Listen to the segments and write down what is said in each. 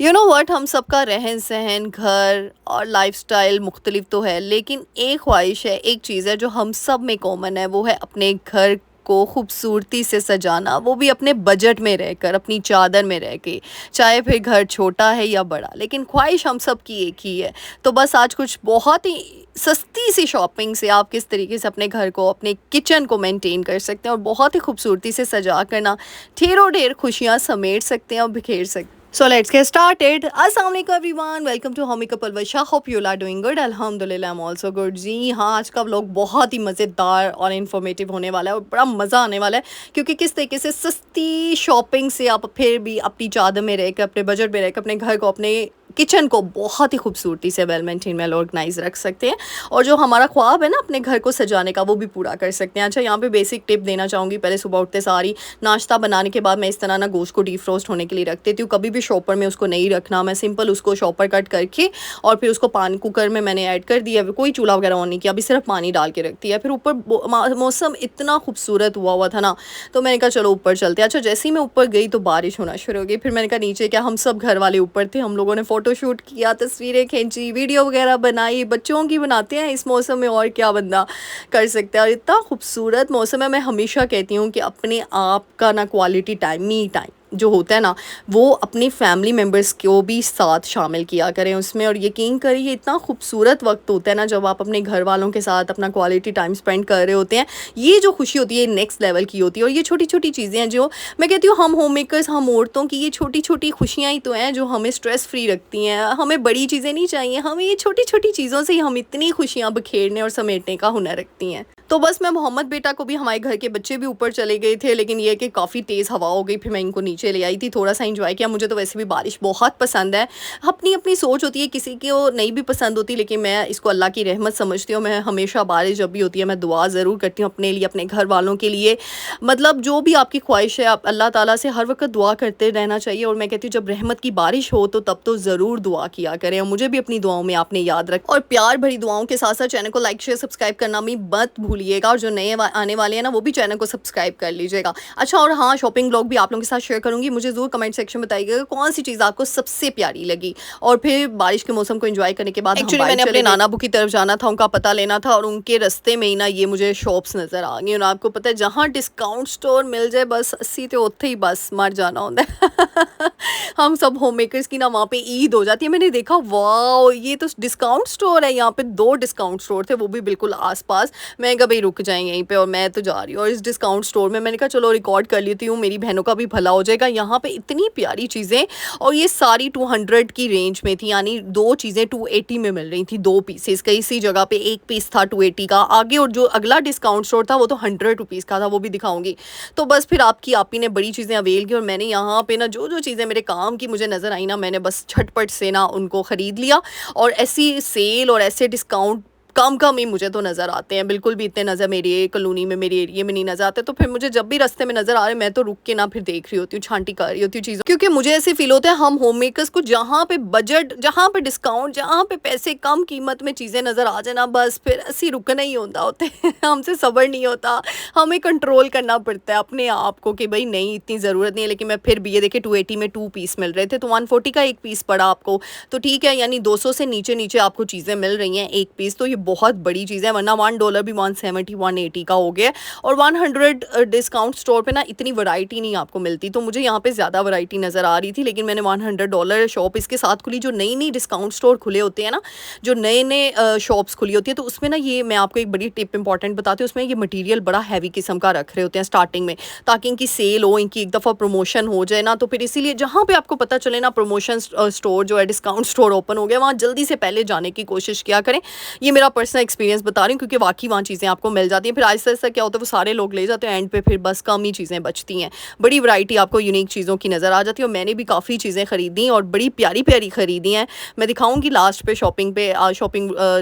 You know what, हम सबका रहन सहन, घर और लाइफस्टाइल मुख्तलिफ तो है, लेकिन एक ख्वाहिश है, एक चीज़ है जो हम सब में कॉमन है, वो है अपने घर को खूबसूरती से सजाना, वो भी अपने बजट में रहकर, अपनी चादर में रह के। चाहे फिर घर छोटा है या बड़ा, लेकिन ख्वाहिश हम सब की एक ही है। तो बस आज कुछ बहुत ही सस्ती सी शॉपिंग से आप किस तरीके से अपने घर को, अपने किचन को मेंटेन कर सकते हैं और बहुत ही खूबसूरती से सजा कर ना ढेरों ढेर खुशियाँ समेट सकते हैं और बिखेर सकते हैं। So let's get started. Assalamu alaikum everyone. Welcome to Homie Couple Vasha. Hope you all are doing good. Alhamdulillah, I'm also good. जी हाँ, आज का व्लॉग बहुत ही मज़ेदार और इन्फॉर्मेटिव होने वाला है और बड़ा मज़ा आने वाला है, क्योंकि किस तरीके से सस्ती शॉपिंग से आप फिर भी अपनी चादर में रहकर, अपने बजट में रहकर अपने घर को, अपने किचन को बहुत ही खूबसूरती से वेल मेंटेन, वेल ऑर्गेनाइज रख सकते हैं और जो हमारा ख्वाब है ना अपने घर को सजाने का, वो भी पूरा कर सकते हैं। अच्छा, यहाँ पे बेसिक टिप देना चाहूँगी। पहले सुबह उठते सारी नाश्ता बनाने के बाद मैं इस तरह ना गोश्त को डीफ्रोस्ट होने के लिए रख देती हूँ। कभी भी शॉपर में उसको नहीं रखना, मैं सिंपल उसको शॉपर कट करके और फिर उसको पानी कुकर में मैंने ऐड कर दिया। कोई चूल्हा वगैरह ऑन नहीं किया, अभी सिर्फ पानी डाल के रख दिया। फिर ऊपर मौसम इतना खूबसूरत हुआ था ना, तो मैंने कहा चलो ऊपर चलते हैं। अच्छा, जैसे ही मैं ऊपर गई तो बारिश होना शुरू हो गई। फिर मैंने कहा नीचे क्या, हम सब घर वाले ऊपर थे, हम लोगों ने फ़ोटो शूट किया, तस्वीरें खींची, वीडियो वगैरह बनाई। बच्चों की बनाते हैं इस मौसम में, और क्या बंदा कर सकता है। और इतना खूबसूरत मौसम है। मैं हमेशा कहती हूँ कि अपने आप का ना क्वालिटी टाइम, मी टाइम जो होता है ना, वो अपनी फैमिली मेम्बर्स को भी साथ शामिल किया करें उसमें। और यकीन करिए, इतना खूबसूरत वक्त होता है ना जब आप अपने घर वालों के साथ अपना क्वालिटी टाइम स्पेंड कर रहे होते हैं। ये जो खुशी होती है नेक्स्ट लेवल की होती है। और ये छोटी छोटी चीज़ें हैं जो मैं कहती हूँ, हम होम मेकर्स, हम औरतों की ये छोटी छोटी खुशियाँ ही तो हैं जो हमें स्ट्रेस फ्री रखती हैं। हमें बड़ी चीज़ें नहीं चाहिए, हमें ये छोटी छोटी चीज़ों से ही हम इतनी खुशियाँ बिखेरने और समेटने का हुनर रखती हैं। तो बस मैं मोहम्मद बेटा को भी, हमारे घर के बच्चे भी ऊपर चले गए थे, लेकिन ये कि काफ़ी तेज़ हवा हो गई, फिर मैं इनको नीचे ले आई थी, थोड़ा सा एंजॉय किया। मुझे तो वैसे भी बारिश बहुत पसंद है। अपनी अपनी सोच होती है, किसी को नहीं भी पसंद होती, लेकिन मैं इसको अल्लाह की रहमत समझती हूँ। मैं हमेशा बारिश जब भी होती है मैं दुआ ज़रूर करती हूँ अपने लिए, अपने घर वालों के लिए। मतलब जो भी आपकी ख्वाहिश है, आप अल्लाह ताला से हर वक्त दुआ करते रहना चाहिए। और मैं कहती हूँ जब रहमत की बारिश हो तो तब तो ज़रूर दुआ किया करें। और मुझे भी अपनी दुआओं में आपने याद रख, और प्यार भरी दुआओं के साथ साथ चैनल को लाइक शेयर सब्सक्राइब करना भी मत भूलिएगा। और जो नए आने वाले हैं ना, वो भी चैनल को सब्सक्राइब कर लीजिएगा। अच्छा, और हाँ, शॉपिंग ब्लॉग भी आप लोगों के साथ शेयर करूंगी। मुझे ज़रूर कमेंट सेक्शन में बताइएगा कौन सी चीज़ आपको सबसे प्यारी लगी। और फिर बारिश के मौसम को एंजॉय करने के बाद एक्चुअली मैंने अपने नाना बू की तरफ जाना था, उनका पता लेना था, और उनके रास्ते में ही ना ये मुझे शॉप्स नज़र आ गई। और आपको पता है, जहाँ डिस्काउंट स्टोर मिल जाए बस 80 तो उत्थे ही बस मर जाना होता है। हम सब होम मेकर्स की ना वहाँ पे ईद हो जाती है। मैंने देखा, वाह, ये तो डिस्काउंट स्टोर है। यहाँ पे 2 डिस्काउंट स्टोर थे, वो भी बिल्कुल आसपास। मैं कभी रुक जाएंगे यहीं पे, और मैं तो जा रही हूँ। और इस डिस्काउंट स्टोर में मैंने कहा चलो रिकॉर्ड कर लेती हूँ, मेरी बहनों का भी भला हो जाएगा। यहाँ पे इतनी प्यारी चीज़ें, और ये सारी 200 की रेंज में थी, यानी 2 चीज़ें 280 में मिल रही थी, 2 पीसेस। कई जगह पे 1 पीस था 280 का आगे, और जो अगला डिस्काउंट स्टोर था वो तो 100 रुपीज़ का था, वो भी दिखाऊंगी। तो बस फिर आपकी आपी ने बड़ी चीज़ें अवेल की, और मैंने यहाँ पे ना जो चीज़ें मेरे काम की मुझे नज़र आई ना, मैंने बस झटपट से ना उनको ख़रीद लिया। और ऐसी सेल और ऐसे डिस्काउंट कम ही मुझे तो नज़र आते हैं, बिल्कुल भी इतने नज़र मेरी कॉलोनी में, मेरे एरिया में नहीं नज़र आते। तो फिर मुझे जब भी रास्ते में नज़र आ रहे, मैं तो रुक के ना फिर देख रही होती हूँ, छांटी कर रही होती हूँ चीज़ों, क्योंकि मुझे ऐसे फील होता है हम होम मेकर्स को जहाँ पे बजट, जहाँ पे डिस्काउंट, जहाँ पे पैसे कम कीमत में चीज़ें नज़र आ जाए ना, बस फिर ऐसी रुकना ही होता होते हमसे सब्र नहीं होता। हमें कंट्रोल करना पड़ता है अपने आप को कि भाई नहीं, इतनी ज़रूरत नहीं है। लेकिन मैं फिर भी ये देखे 280 में 2 पीस मिल रहे थे, तो 140 का 1 पीस पड़ा आपको, तो ठीक है, यानी 200 से नीचे आपको चीज़ें मिल रही हैं 1 पीस, तो ये बहुत बड़ी चीज़ है। वरना $1 भी 170 180 का हो गया। और 100 डिस्काउंट स्टोर पे ना इतनी वैरायटी नहीं आपको मिलती, तो मुझे यहाँ पे ज़्यादा वैरायटी नज़र आ रही थी। लेकिन मैंने $100 शॉप इसके साथ खुली, जो नई डिस्काउंट स्टोर खुले होते हैं ना, जो नए शॉप्स खुली होती है, तो उसमें ना ये मैं आपको एक बड़ी टिप इंपॉर्टेंट बताती हूँ। उसमें ये मटीरियल बड़ा हैवी किस्म का रख रहे होते हैं स्टार्टिंग में, ताकि इनकी सेल हो, इनकी एक दफ़ा प्रमोशन हो जाए ना। तो फिर इसीलिए जहाँ पे आपको पता चले ना प्रमोशन स्टोर जो है, डिस्काउंट स्टोर ओपन हो गया, वहाँ जल्दी से पहले जाने की कोशिश किया करें। ये मेरा पर्सनल एक्सपीरियंस बता रही हूँ, क्योंकि वाकई वहाँ चीज़ें आपको मिल जाती हैं। फिर आहिस्ता आहिस्ता क्या होता है, वो सारे लोग ले जाते हैं, एंड पे फिर बस कम ही चीज़ें बचती हैं। बड़ी वैरायटी आपको यूनिक चीज़ों की नज़र आ जाती है। और मैंने भी काफ़ी चीज़ें ख़रीदी और बड़ी प्यारी प्यारी ख़रीदी हैं। मैं दिखाऊंगी लास्ट पे शॉपिंग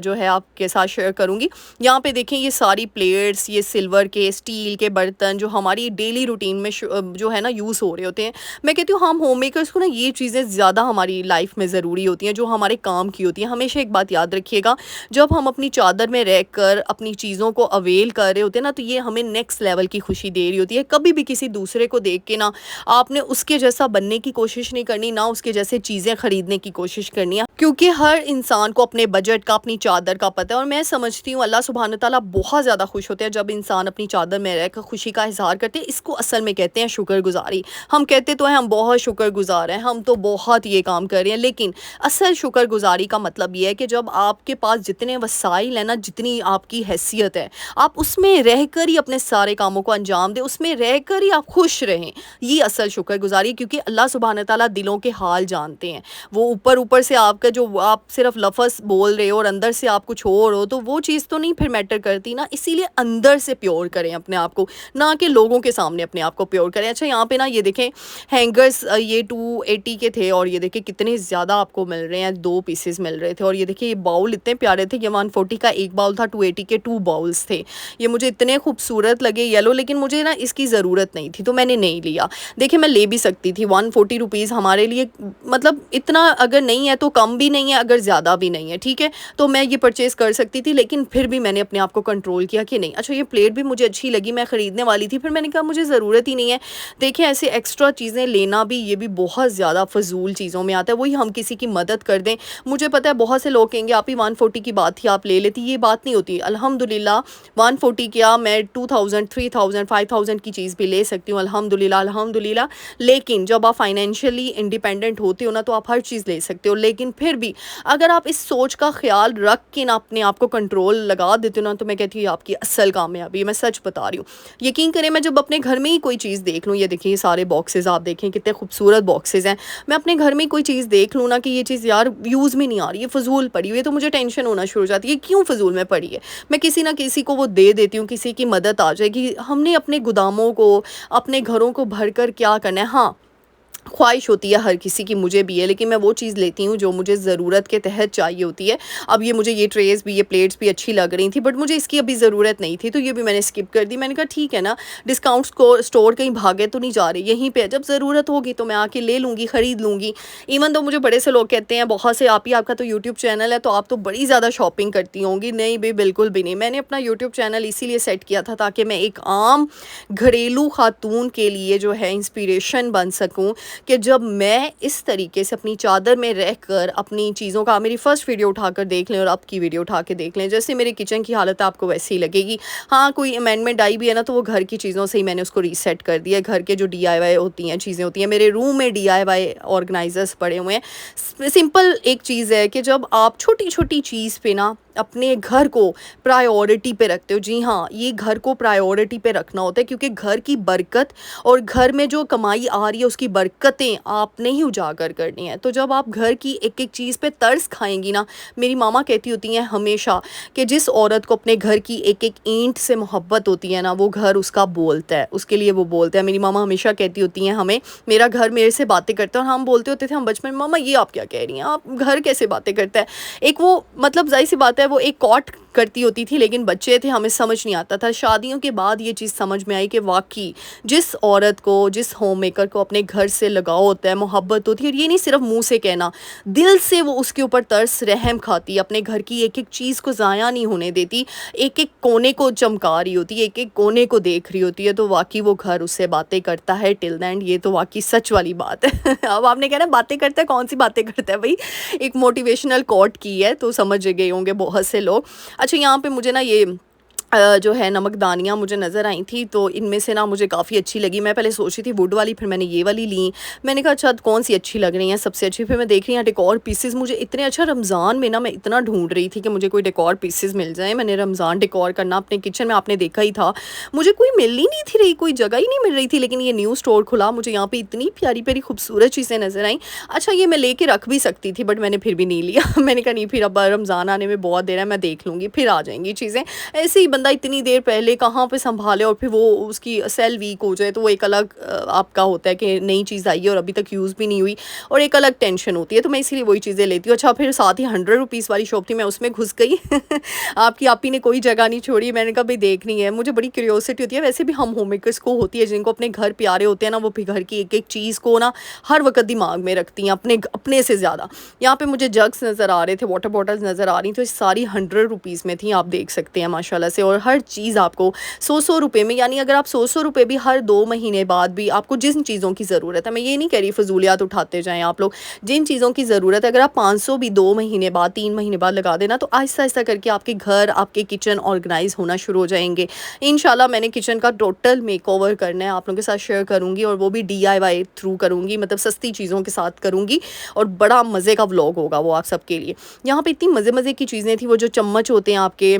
जो है आपके साथ शेयर करूँगी। यहाँ पे देखें, ये सारी प्लेट्स, ये सिल्वर के, स्टील के बर्तन जो हमारी डेली रूटीन में जो है ना यूज़ हो रहे होते हैं। मैं कहती हूँ हम होम मेकर्स को ना ये चीज़ें ज़्यादा हमारी लाइफ में ज़रूरी होती हैं, जो हमारे काम की होती हैं। हमेशा एक बात याद रखिएगा, जब हम अपनी चादर में रहकर अपनी चीज़ों को अवेल कर रहे होते हैं ना, तो ये हमें नेक्स्ट लेवल की खुशी दे रही होती है। कभी भी किसी दूसरे को देख के ना आपने उसके जैसा बनने की कोशिश नहीं करनी, ना उसके जैसे चीज़ें खरीदने की कोशिश करनी है, क्योंकि हर इंसान को अपने बजट का, अपनी चादर का पता है। और मैं समझती हूँ अल्लाह सुब्हान तआला बहुत ज़्यादा खुश होते हैं जब इंसान अपनी चादर में रहकर खुशी का इज़हार करते हैं। इसको असल में कहते हैं शुक्रगुज़ारी। हम कहते तो हैं हम बहुत शुक्रगुज़ार हैं, हम तो बहुत ये काम कर रहे हैं, लेकिन असल शुक्रगुज़ारी का मतलब ये है कि जब आपके पास जितने वसाइल हैं ना, जितनी आपकी हैसियत है, आप उसमें रहकर ही अपने सारे कामों को अंजाम दें, उसमें रहकर ही आप खुश रहें। ये असल शुक्रगुज़ारी है, क्योंकि अल्लाह सुब्हान तआला दिलों के हाल जानते हैं। वो ऊपर से आपका जो आप सिर्फ लफ्ज़ बोल रहे हो और अंदर से आप कुछ और हो, तो वो चीज़ तो नहीं फिर मैटर करती ना। इसीलिए अंदर से प्योर करें अपने आप को, ना कि लोगों के सामने अपने आप को प्योर करें। अच्छा, यहाँ पे ना ये देखें हैंगर्स ये 280 के थे और ये देखिए कितने ज़्यादा आपको मिल रहे हैं, 2 पीसेस मिल रहे थे। और ये देखिए ये बाउल इतने प्यारे थे, ये 140 का एक बाउल था, 280 के 2 बाउल्स थे। ये मुझे इतने खूबसूरत लगे येलो, लेकिन मुझे ना इसकी ज़रूरत नहीं थी तो मैंने नहीं लिया। देखिए मैं ले भी सकती थी, 140 रुपीज़ हमारे लिए मतलब इतना अगर नहीं है तो कम भी नहीं है, अगर ज़्यादा भी नहीं है, ठीक है, तो मैं ये परचेज़ कर सकती थी। लेकिन फिर भी मैंने अपने आप को कंट्रोल किया कि नहीं। अच्छा, ये प्लेट भी मुझे अच्छी लगी, मैं ख़रीदने वाली थी, फिर मैंने कहा मुझे ज़रूरत ही नहीं है। देखिए ऐसे एक्स्ट्रा चीज़ें लेना भी, ये भी बहुत ज़्यादा फ़जूल चीज़ों में आता है। वही हम किसी की मदद कर दें, मुझे पता है बहुत से लोग कहेंगे आप ही 140 की बात थी आप ले लेती, ये बात नहीं होती। अल्हम्दुलिल्लाह 140 क्या, मैं 2000 3000 5000 की चीज़ भी ले सकती हूँ, अल्हम्दुलिल्लाह अल्हम्दुलिल्लाह। लेकिन जब आप फाइनेंशियली इंडिपेंडेंट होते हो ना, तो आप हर चीज़ ले सकते हो। लेकिन फिर भी अगर आप इस सोच का ख्याल रख के ना अपने आप को कंट्रोल लगा देते हो ना, तो मैं कहती हूँ ये आपकी असल कामयाबी है। मैं सच बता रही हूँ, यकीन करें, मैं जब अपने घर में ही कोई चीज़ देख लूँ, ये देखिए ये सारे बॉक्सेस आप देखें कितने खूबसूरत बॉक्सेस हैं, मैं अपने घर में कोई चीज़ देख लूँ ना कि ये चीज़ यार यूज़ में नहीं आ रही है, फ़जूल पड़ी हुई है, तो मुझे टेंशन होना शुरू हो जाती है, क्यों फ़जूल में पड़ी है। मैं किसी ना किसी को वो दे देती हूँ, किसी की मदद आ जाएगी। हमने अपने गोदामों को, अपने घरों को भर कर क्या करना है। हाँ, ख्वाहिश होती है हर किसी की, मुझे भी है, लेकिन मैं वो चीज़ लेती हूँ जो मुझे ज़रूरत के तहत चाहिए होती है। अब ये मुझे ये ट्रेज़ भी, ये प्लेट्स भी अच्छी लग रही थी, बट मुझे इसकी अभी ज़रूरत नहीं थी, तो ये भी मैंने स्किप कर दी। मैंने कहा ठीक है ना, डिस्काउंट्स को स्टोर कहीं भागे तो नहीं जा रही, यहीं पे है, जब ज़रूरत होगी तो मैं आके ले लूँगी, ख़रीद लूँगी। इवन तो मुझे बड़े से लोग कहते हैं, बहुत से, आप ही, आपका तो यूट्यूब चैनल है तो आप तो बड़ी ज़्यादा शॉपिंग करती होंगी। नहीं भाई, बिल्कुल भी नहीं। मैंने अपना यूट्यूब चैनल इसीलिए सेट किया था ताकि मैं एक आम घरेलू खातून के लिए जो है इंस्पिरेशन बन सकूँ, कि जब मैं इस तरीके से अपनी चादर में रहकर अपनी चीज़ों का, मेरी फ़र्स्ट वीडियो उठाकर देख लें और अब की वीडियो उठा के देख लें, जैसे मेरे किचन की हालत है आपको वैसे ही लगेगी। हाँ, कोई अमेंडमेंट आई भी है ना, तो वो घर की चीज़ों से ही मैंने उसको रीसेट कर दिया। घर के जो DIY होती हैं, चीज़ें होती हैं, मेरे रूम में DIY ऑर्गेनाइज़र्स पड़े हुए हैं। सिंपल एक चीज़ है कि जब आप छोटी छोटी चीज़ पे ना अपने घर को प्रायोरिटी पे रखते हो, जी हाँ, ये घर को प्रायोरिटी पे रखना होता है, क्योंकि घर की बरकत और घर में जो कमाई आ रही है उसकी बरकतें आपने ही उजागर करनी है। तो जब आप घर की एक एक चीज़ पे तरस खाएंगी ना, मेरी मामा कहती होती हैं हमेशा कि जिस औरत को अपने घर की एक एक ईंट से मोहब्बत होती है ना, वो घर उसका बोलता है, उसके लिए वो बोलता है। मेरी मामा हमेशा कहती होती हैं हमें, मेरा घर मेरे से बातें करता है, और हम बोलते होते थे हम बचपन में, मामा ये आप क्या कह रही हैं, आप घर कैसे बातें करता है। एक वो मतलब जाहिर सी बात है वो एक कॉट करती होती थी, लेकिन बच्चे थे, हमें समझ नहीं आता था। शादियों के बाद ये चीज़ समझ में आई कि वाकई जिस औरत को, जिस होम मेकर को अपने घर से लगाव होता है, मोहब्बत होती है, और ये नहीं सिर्फ मुंह से कहना, दिल से वो उसके ऊपर तरस रहम खाती है, अपने घर की एक एक चीज़ को ज़ाया नहीं होने देती, एक एक कोने को चमका रही होती है, एक एक कोने को देख रही होती है, तो वाकई वो घर उससे बातें करता है टिल द एंड। ये तो वाकई सच वाली बात है। अब आपने कहना बातें करता है, कौन सी बातें करता है भाई, एक मोटिवेशनल कोट की है, तो समझ गए होंगे बहुत से लोग। अच्छा, यहाँ पे मुझे ना ये जो है नमकदानियाँ मुझे नज़र आई थी, तो इनमें से ना मुझे काफ़ी अच्छी लगी। मैं पहले सोच रही थी वुड वाली, फिर मैंने ये वाली ली। मैंने कहा अच्छा कौन सी अच्छी लग रही है सबसे अच्छी, फिर मैं देख रही हूँ डेकोर पीसेस मुझे इतने, अच्छा रमज़ान में ना मैं इतना ढूंढ रही थी कि मुझे कोई डेकोर पीसेस मिल जाए। मैंने रमज़ान डेकोर करना अपने किचन में, आपने देखा ही था, मुझे कोई मिल ही नहीं थी रही, कोई जगह ही नहीं मिल रही थी। लेकिन ये न्यू स्टोर खुला, मुझे यहाँ पर इतनी प्यारी प्यारी खूबसूरत चीज़ें नज़र आई। अच्छा, ये मैं लेके रख भी सकती थी, बट मैंने फिर भी नहीं लिया। मैंने कहा नहीं, फिर अब रमज़ान आने में बहुत देर है, मैं देख लूँगी, फिर आ जाएंगी चीज़ें। ऐसे ही बंदा इतनी देर पहले कहाँ पे सँभाले और फिर वो उसकी सेल वीक हो जाए, तो वो एक अलग आपका होता है कि नई चीज़ आई है और अभी तक यूज़ भी नहीं हुई, और एक अलग टेंशन होती है। तो मैं इसीलिए वही चीज़ें लेती हूँ। अच्छा, फिर साथ ही 100 रुपीज़ वाली शॉप थी, मैं उसमें घुस गई। आपकी आपी ने कोई जगह नहीं छोड़ी, मैंने कहा भई देखनी है, मुझे बड़ी क्यूरियोसिटी होती है। वैसे भी हम होममेकर्स को होती है, जिनको अपने घर प्यारे होते हैं ना, वो भी घर की एक-एक चीज़ को ना हर वक़्त दिमाग में रखती हैं, अपने से ज़्यादा। यहाँ पे मुझे जग्स नज़र आ रहे थे, वाटर बॉटल्स नज़र आ रही थी, तो सारी 100 रुपीज़ में थी, आप देख सकते हैं माशाल्लाह से। और हर चीज़ आपको 100-100 रुपए में, यानी अगर आप 100-100 रुपए भी हर 2 महीने बाद भी आपको जिन चीज़ों की ज़रूरत है, मैं ये नहीं कह रही फ़िज़ूलियात उठाते जाएँ आप लोग, जिन चीज़ों की ज़रूरत है अगर आप 500 भी 2 महीने बाद, 3 महीने बाद लगा देना, तो आहिस्ता-आहिस्ता करके आपके घर, आपके किचन ऑर्गनाइज़ होना शुरू हो जाएँगे। इंशाल्लाह मैंने किचन का टोटल मेकओवर करना है, आप लोगों के साथ शेयर करूँगी, और वो भी डीआईवाई थ्रू करूँगी, मतलब सस्ती चीज़ों के साथ करूँगी, और बड़ा मज़े का व्लॉग होगा वो आप सबके लिए। यहाँ पे इतनी मज़े-मज़े की चीज़ें थी, वो जो चम्मच होते हैं आपके,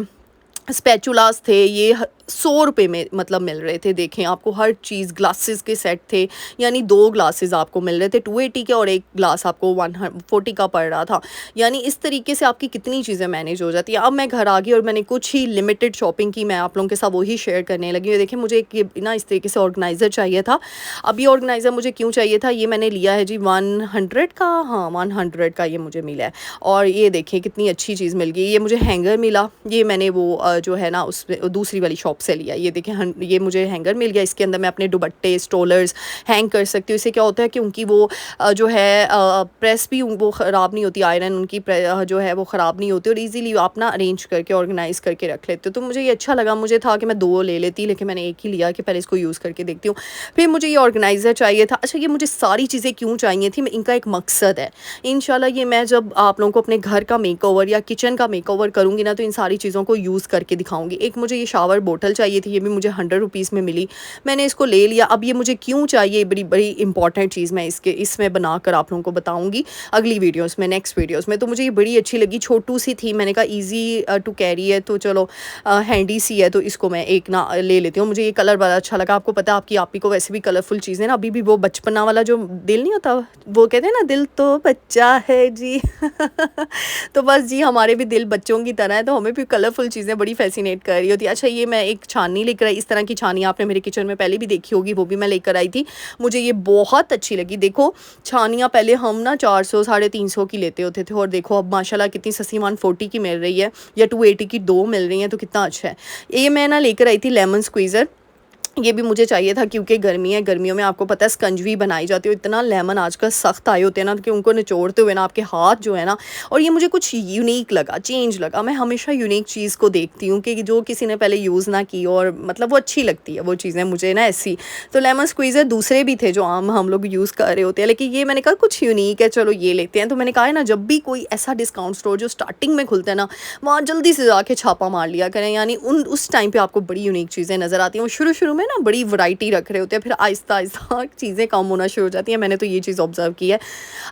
स्पैचुलास थे, ये 100 रुपए में मतलब मिल रहे थे। देखें, आपको हर चीज़, ग्लासेस के सेट थे, यानी 2 ग्लासेस आपको मिल रहे थे 280 के, और एक ग्लास आपको 140 का पड़ रहा था। यानी इस तरीके से आपकी कितनी चीज़ें मैनेज हो जाती हैं। अब मैं घर आ गई और मैंने कुछ ही लिमिटेड शॉपिंग की, मैं आप लोगों के साथ वही शेयर करने लगी हूँ। देखिए, मुझे एक ये ना इस तरीके से ऑर्गेनाइज़र चाहिए था। अब ये ऑर्गेनाइज़र मुझे क्यों चाहिए था, ये मैंने लिया है जी 100 का, हाँ 100 का ये मुझे मिला है। और ये देखिए कितनी अच्छी चीज़ मिल गई। ये मुझे हैंगर मिला, ये मैंने वो जो है ना उस दूसरी वाली शॉप से लिया। ये देखें, ये मुझे हैंगर मिल गया, इसके अंदर मैं अपने दुपट्टे, स्टोलर्स हैंग कर सकती हूँ। इससे क्या होता है कि उनकी वो जो है प्रेस भी वो ख़राब नहीं होती, आयरन उनकी जो है वो ख़राब नहीं होती, और ईज़िली आप ना अरेंज करके ऑर्गेनाइज़ करके रख लेते हो। तो मुझे ये अच्छा लगा, मुझे था कि मैं 2 ले लेती, लेकिन मैंने एक ही लिया कि पहले इसको यूज़ करके देखती हूँ। फिर मुझे ये ऑर्गेनाइज़र चाहिए था। अच्छा, ये मुझे सारी चीज़ें क्यों चाहिए थी, इनका एक मकसद है। इंशाल्लाह ये मैं जब आप लोगों को अपने घर का मेकओवर या किचन का मेकओवर करूँगी ना, तो इन सारी चीज़ों को यूज़ करके दिखाऊँगी। एक मुझे ये शावर बोतल चाहिए थी, ये भी मुझे 100 रुपीज़ में मिली, मैंने इसको ले लिया। अब ये मुझे क्यों चाहिए, बड़ी बड़ी इंपॉर्टेंट चीज़ मैं इसमें बनाकर आप लोगों को बताऊँगी अगली वीडियोज़ में, नेक्स्ट वीडियोज़ में। तो मुझे ये बड़ी अच्छी लगी, छोटू सी थी, मैंने कहा ईज़ी टू कैरी है, तो चलो हैंडी सी है, तो इसको मैं एक ना ले लेती हूँ। मुझे ये कलर बड़ा अच्छा लगा। आपको पता है आपकी आपी को वैसे भी कलरफुल चीज़ें ना, अभी भी वो बचपना वाला जो दिल नहीं होता, वो कहते हैं ना, दिल तो बच्चा है जी। तो बस जी, हमारे भी दिल बच्चों की तरह है, तो हमें भी कलरफुल चीज़ें बड़ी फैसिनेट कर रही होती है। अच्छा, ये मैं एक छाननी लेकर आई, इस तरह की छानी आपने मेरे किचन में पहले भी देखी होगी, वो भी मैं लेकर आई थी, मुझे ये बहुत अच्छी लगी। देखो, छानियाँ पहले हम ना 400 साढ़े 300 की लेते होते थे, और देखो अब माशाल्लाह कितनी सस्ती 140 की मिल रही है, या 280 की 2 मिल रही हैं, तो कितना अच्छा है। ये मैं ना लेकर आई थी लेमन स्क्वीज़र, ये भी मुझे चाहिए था क्योंकि गर्मी है, गर्मियों में आपको पता है स्कंजवी बनाई जाती है। इतना लेमन आजकल सख्त आए होते हैं ना कि उनको निचोड़ते हुए ना आपके हाथ जो है ना, और ये मुझे कुछ यूनिक लगा, चेंज लगा। मैं हमेशा यूनिक चीज़ को देखती हूँ कि जो किसी ने पहले यूज़ ना की, और मतलब वो अच्छी लगती है वो चीज़ें मुझे ना ऐसी। तो लेमन स्क्वीज़र दूसरे भी थे जो आम हम लोग यूज़ कर रहे होते हैं, लेकिन ये मैंने कहा कुछ यूनिक है, चलो ये लेते हैं। तो मैंने कहा है ना, जब भी कोई ऐसा डिस्काउंट स्टोर जो स्टार्टिंग में खुलता है ना, वहाँ जल्दी से जाके छापा मार लिया करें, यानी उस टाइम पर आपको बड़ी यूनिक चीज़ें नज़र आती हैं। वो शुरू में ना बड़ी वैरायटी रख रहे होते हैं, फिर आहिस्ता आहिस्ता चीज़ें कम होना शुरू हो जाती हैं। मैंने तो ये चीज़ ऑब्जर्व की है।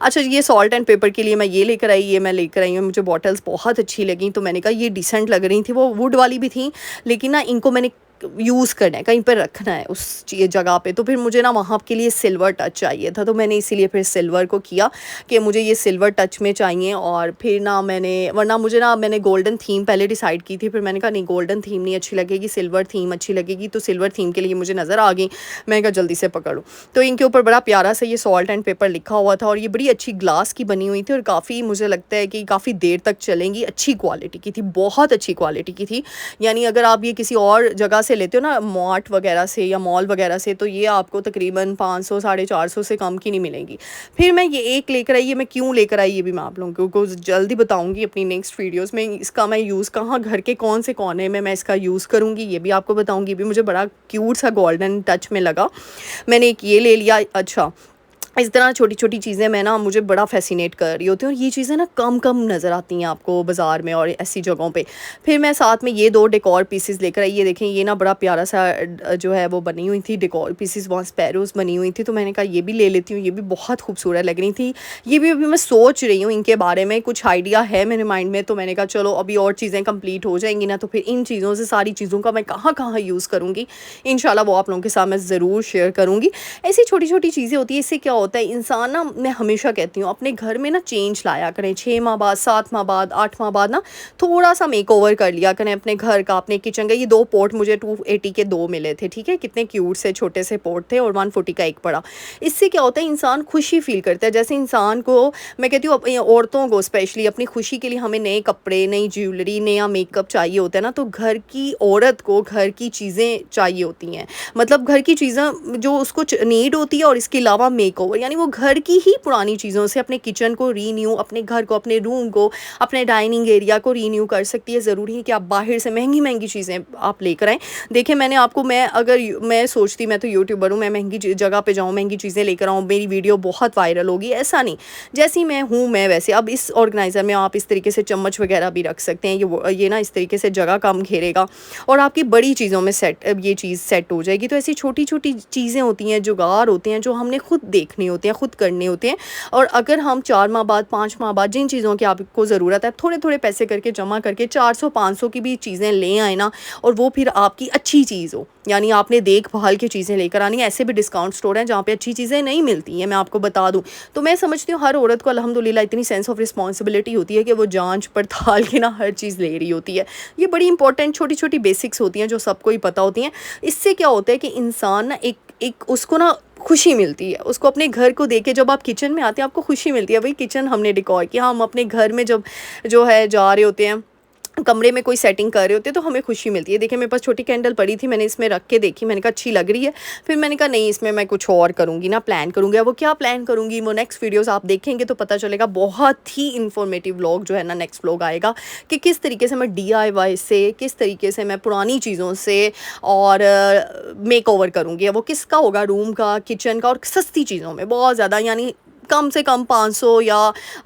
अच्छा, ये सॉल्ट एंड पेपर के लिए मैं ये लेकर आई, ये मैं लेकर आई हूँ। मुझे बॉटल्स बहुत अच्छी लगी, तो मैंने कहा ये डिसेंट लग रही थी, वो वुड वाली भी थी, लेकिन ना इनको मैंने यूज़ करना है, कहीं पर रखना है उस जगह पे, तो फिर मुझे ना वहाँ के लिए सिल्वर टच चाहिए था। तो मैंने इसीलिए फिर सिल्वर को किया कि मुझे ये सिल्वर टच में चाहिए। और फिर ना मैंने गोल्डन थीम पहले डिसाइड की थी, फिर मैंने कहा नहीं, गोल्डन थीम नहीं अच्छी लगेगी, सिल्वर थीम अच्छी लगेगी। तो सिल्वर थीम के लिए मुझे नज़र आ गई, मैं कहा जल्दी से पकड़ूँ। तो इनके ऊपर बड़ा प्यारा सा ये सॉल्ट एंड पेपर लिखा हुआ था, और ये बड़ी अच्छी ग्लास की बनी हुई थी, और काफ़ी मुझे लगता है कि काफ़ी देर तक चलेंगी। अच्छी क्वालिटी की थी, बहुत अच्छी क्वालिटी की थी। यानी अगर आप ये किसी और जगह से लेते हो ना, मार्ट वगैरह से या मॉल वगैरह से, तो ये आपको तकरीबन 500 साढ़े 400 से कम की नहीं मिलेंगी। फिर मैं ये एक लेकर आई, ये मैं क्यों लेकर आई ये भी मैं आप लोगों को जल्दी बताऊंगी अपनी नेक्स्ट वीडियोस में। इसका मैं यूज़ कहाँ, घर के कौन से कोने में मैं इसका यूज़ करूँगी ये भी आपको बताऊँगी। भी मुझे बड़ा क्यूट सा गोल्डन टच में लगा, मैंने एक ये ले लिया। अच्छा, इस तरह छोटी छोटी चीज़ें मैं ना, मुझे बड़ा फैसिनेट कर रही होती हैं, और ये चीज़ें ना कम नज़र आती हैं आपको बाज़ार में और ऐसी जगहों पे। फिर मैं साथ में ये 2 डेकोर पीसेस लेकर आई। ये देखें, ये ना बड़ा प्यारा सा जो है वो बनी हुई थी डेकोर पीसेस, वहाँ स्पैरोज़ बनी हुई थी, तो मैंने कहा ये भी ले लेती हूँ। ये भी बहुत खूबसूरत लग रही थी। ये भी अभी मैं सोच रही हूँ इनके बारे में, कुछ आइडिया है मेरे माइंड में, तो मैंने कहा चलो अभी और चीज़ें कंप्लीट हो जाएंगी ना, तो फिर इन चीज़ों से, सारी चीज़ों का मैं कहाँ कहाँ यूज़ करूँगी, इंशाल्लाह वो आप लोगों के साथ मैं ज़रूर शेयर करूँगी। ऐसी छोटी छोटी चीज़ें होती है, इससे क्या होता होता है इंसान ना, मैं हमेशा कहती हूँ अपने घर में ना चेंज लाया करें, 6 माह बाद, 7 माह बाद, 8 माह बाद ना थोड़ा सा मेकओवर कर लिया करें अपने घर का, अपने किचन का। ये 2 पॉट मुझे 280 के 2 मिले थे, ठीक है, कितने क्यूट से छोटे से पॉट थे और 140 का एक पड़ा। इससे क्या होता है इंसान खुशी फील करता है। जैसे इंसान को, मैं कहती हूँ औरतों को स्पेशली अपनी खुशी के लिए हमें नए कपड़े, नई ज्वेलरी, नया मेकअप चाहिए होता है ना, तो घर की औरत को घर की चीज़ें चाहिए होती हैं। मतलब घर की चीज़ें जो उसको नीड होती है, और इसके अलावा मेकओवर, यानी वो घर की ही पुरानी चीज़ों से अपने किचन को रीन्यू, अपने घर को, अपने रूम को, अपने डाइनिंग एरिया को रीन्यू कर सकती है। ज़रूरी है कि आप बाहर से महंगी महंगी चीज़ें आप लेकर आएँ। देखिए मैंने आपको, मैं सोचती, मैं तो यूट्यूबर हूँ, मैं महंगी जगह पे जाऊँ, महंगी चीज़ें लेकर आऊँ, मेरी वीडियो बहुत वायरल होगी, ऐसा नहीं। जैसी मैं हूँ मैं वैसे। अब इस ऑर्गेनाइज़र में आप इस तरीके से चम्मच वगैरह भी रख सकते हैं। ये ना इस तरीके से जगह कम घेरेगा और आपकी बड़ी चीज़ों में ये चीज़ सेट हो जाएगी। तो ऐसी छोटी छोटी चीज़ें होती हैं, जुगाड़ होते हैं, जो हमने खुद देखने होते हैं, खुद करने होते हैं। और अगर हम 4 माह बाद, 5 माह बाद जिन चीज़ों की आपको ज़रूरत है, थोड़े थोड़े पैसे करके जमा करके 400-500 की भी चीज़ें ले आए ना, और वो फिर आपकी अच्छी चीज़ हो, यानी आपने देखभाल की चीज़ें लेकर आनी है। ऐसे भी डिस्काउंट स्टोर हैं जहाँ पे अच्छी चीज़ें नहीं मिलती हैं, मैं आपको बता दूँ। तो मैं समझती हूँ हर औरत को अल्हम्दुलिल्लाह इतनी सेंस ऑफ रिस्पॉन्सिबिलिटी होती है कि वो जांच पड़ताल के ना हर चीज़ ले रही होती है। ये बड़ी इंपॉर्टेंट छोटी छोटी बेसिक्स होती हैं जो सबको ही पता होती हैं। इससे क्या होता है कि इंसान ना एक उसको ना खुशी मिलती है, उसको अपने घर को देख के। जब आप किचन में आते हैं आपको खुशी मिलती है, भाई किचन हमने डेकोर किया। हम अपने घर में जब जो है जा रहे होते हैं, कमरे में कोई सेटिंग कर रहे होते हैं, तो हमें खुशी मिलती है। देखिए मेरे पास छोटी कैंडल पड़ी थी, मैंने इसमें रख के देखी, मैंने कहा अच्छी लग रही है। फिर मैंने कहा नहीं, इसमें मैं कुछ और करूँगी ना, प्लान करूँगी। वो क्या प्लान करूँगी, वो नेक्स्ट वीडियोस आप देखेंगे तो पता चलेगा। बहुत ही इन्फॉर्मेटिव व्लॉग जो है ना, नेक्स्ट व्लॉग आएगा कि किस तरीके से मैं DIY से, किस तरीके से मैं पुरानी चीज़ों से और मेक ओवर करूँगी। वो किसका होगा, रूम का, किचन का, और सस्ती चीज़ों में बहुत ज़्यादा, यानी कम से कम 500 या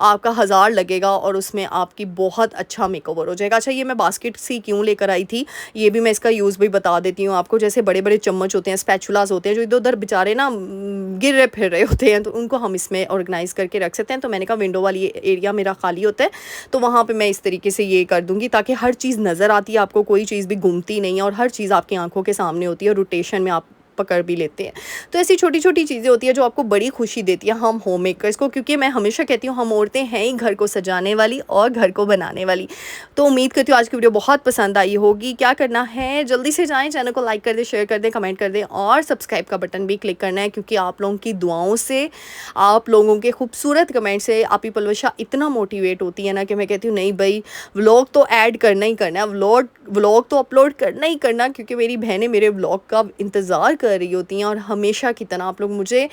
आपका 1000 लगेगा और उसमें आपकी बहुत अच्छा मेकओवर हो जाएगा। अच्छा, ये मैं बास्केट सी क्यों लेकर आई थी, ये भी मैं इसका यूज़ भी बता देती हूँ आपको। जैसे बड़े बड़े चम्मच होते हैं, स्पैचुलास होते हैं, जो इधर उधर बेचारे ना गिर रहे फिर रहे होते हैं, तो उनको हम इसमें ऑर्गेनाइज़ करके रख सकते हैं। तो मैंने कहा विंडो वाली एरिया मेरा खाली होता है, तो वहाँ पर मैं इस तरीके से ये कर दूँगी, ताकि हर चीज़ नज़र आती है आपको, कोई चीज़ भी घूमती नहीं है और हर चीज़ आपकी आंखों के सामने होती है, रोटेशन में आप पकड़ भी लेते हैं। तो ऐसी छोटी छोटी चीज़ें होती है जो आपको बड़ी खुशी देती है हम होम मेकर्स को, क्योंकि मैं हमेशा कहती हूँ हम औरतें हैं ही घर को सजाने वाली और घर को बनाने वाली। तो उम्मीद करती हूँ आज की वीडियो बहुत पसंद आई होगी। क्या करना है, जल्दी से जाएं, चैनल को लाइक कर दें, शेयर कर दें, कमेंट कर दें और सब्सक्राइब का बटन भी क्लिक करना है, क्योंकि आप लोगों की दुआओं से, आप लोगों के खूबसूरत कमेंट से आप ही पलवशा इतना मोटिवेट होती है ना, कि मैं कहती हूँ नहीं भाई, व्लॉग तो ऐड करना ही करना है, व्लॉग तो अपलोड करना ही करना, क्योंकि मेरी बहनें मेरे व्लॉग का इंतज़ार कर रही होती हैं। और हमेशा की तरह आप लोग मुझे,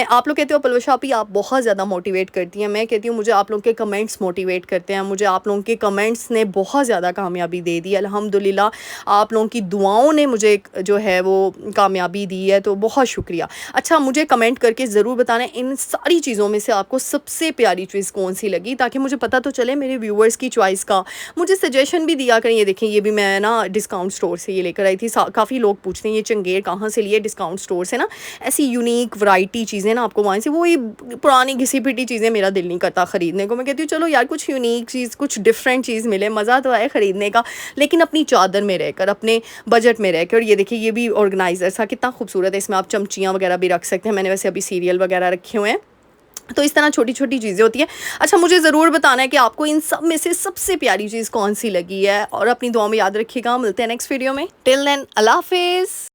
आप लोग कहते हो पलवशा आपी आप बहुत ज़्यादा मोटिवेट करती हैं, मैं कहती हूँ मुझे आप लोगों के कमेंट्स मोटिवेट करते हैं। मुझे आप लोगों के कमेंट्स ने बहुत ज़्यादा कामयाबी दे दी अल्हम्दुलिल्लाह। आप लोगों की दुआओं ने मुझे जो है वो कामयाबी दी है, तो बहुत शुक्रिया। अच्छा, मुझे कमेंट करके ज़रूर बताना इन सारी चीज़ों में से आपको सबसे प्यारी चीज़ कौन सी लगी, ताकि मुझे पता तो चले मेरे व्यूवर्स की चॉइस का। मुझे सजेशन भी दिया करें। ये देखें, ये भी मैं ना डिस्काउंट स्टोर से ये लेकर आई थी। काफ़ी लोग पूछते हैं ये चंगेर कहाँ से लिए, डिस्काउंट स्टोर से ना। ऐसी यूनिक वैरायटी चीज़ें ना आपको वहाँ से, वो ये पुरानी घिसी पिटी चीज़ें मेरा दिल नहीं करता ख़रीदने को। मैं कहती हूँ चलो यार कुछ यूनिक चीज़, कुछ डिफरेंट चीज़ मिले, मज़ा तो आए ख़रीदने का, लेकिन अपनी चादर में रहकर, अपने बजट में रहकर। और ये देखिए, ये भी ऑर्गेनाइज़र था, कितना खूबसूरत है। इसमें आप चमचियाँ वगैरह भी रख सकते हैं। मैंने वैसे अभी सीरियल वगैरह रखे हुए हैं। तो इस तरह छोटी छोटी चीज़ें होती हैं। अच्छा, मुझे ज़रूर बताना है कि आपको इन सब में से सबसे प्यारी चीज़ कौन सी लगी है, और अपनी दुआ में याद रखिएगा। मिलते हैं नेक्स्ट वीडियो में। टिल देन, अल्लाह हाफिज़।